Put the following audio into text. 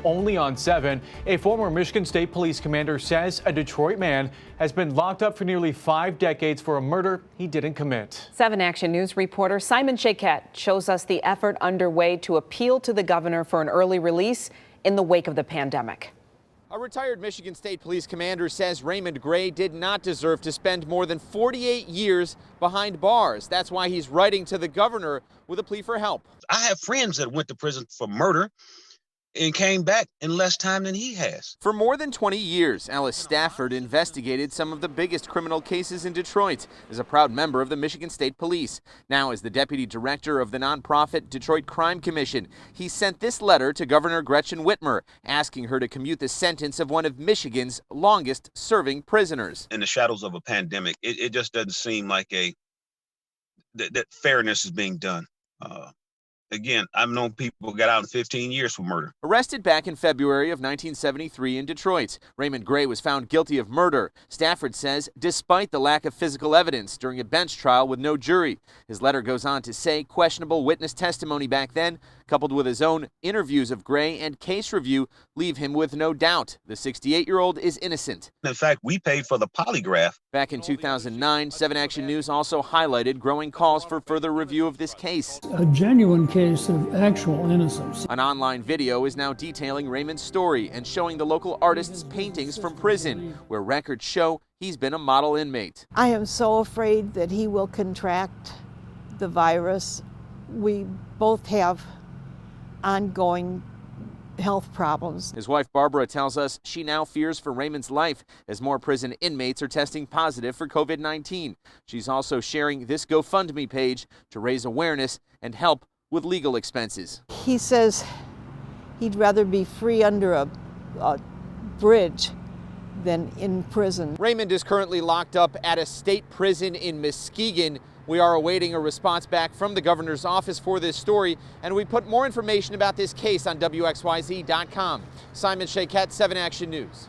only on 7. A former Michigan State Police commander says a Detroit man has been locked up for nearly 5 decades for a murder he didn't commit. 7 Action News reporter Simon SHAYKHET shows us the effort underway to appeal to the governor for an early release in the wake of the pandemic. A retired Michigan State Police commander says Raymond Gray did not deserve to spend more than 48 years behind bars. That's why he's writing to the governor with a plea for help. I have friends that went to prison for murder and came back in less time than he has. For more than 20 years, Ellis Stafford investigated some of the biggest criminal cases in Detroit as a proud member of the Michigan State Police. Now, as the deputy director of the nonprofit Detroit Crime Commission, he sent this letter to Governor Gretchen Whitmer, asking her to commute the sentence of one of Michigan's longest-serving prisoners. In the shadows of a pandemic, it just doesn't seem like that fairness is being done. Again, I've known people who got out in 15 years for murder. Arrested back in February of 1973 in Detroit, Raymond Gray was found guilty of murder. Stafford says, despite the lack of physical evidence during a bench trial with no jury. His letter goes on to say questionable witness testimony back then, coupled with his own interviews of Gray and case review, leave him with no doubt the 68-year-old is innocent. In fact, we paid for the polygraph. Back in 2009, 7 Action News also highlighted growing calls for further review of this case. A genuine case of actual innocence. An online video is now detailing Raymond's story and showing the local artist's paintings from prison, where records show he's been a model inmate. I am so afraid that he will contract the virus. We both have ongoing health problems. His wife Barbara tells us she now fears for Raymond's life as more prison inmates are testing positive for COVID-19. She's also sharing this GoFundMe page to raise awareness and help with legal expenses. He says he'd rather be free under a bridge than in prison. Raymond is currently locked up at a state prison in Muskegon. We are awaiting a response back from the governor's office for this story, and we put more information about this case on WXYZ.com. Simon SHAYKHET, 7 Action News.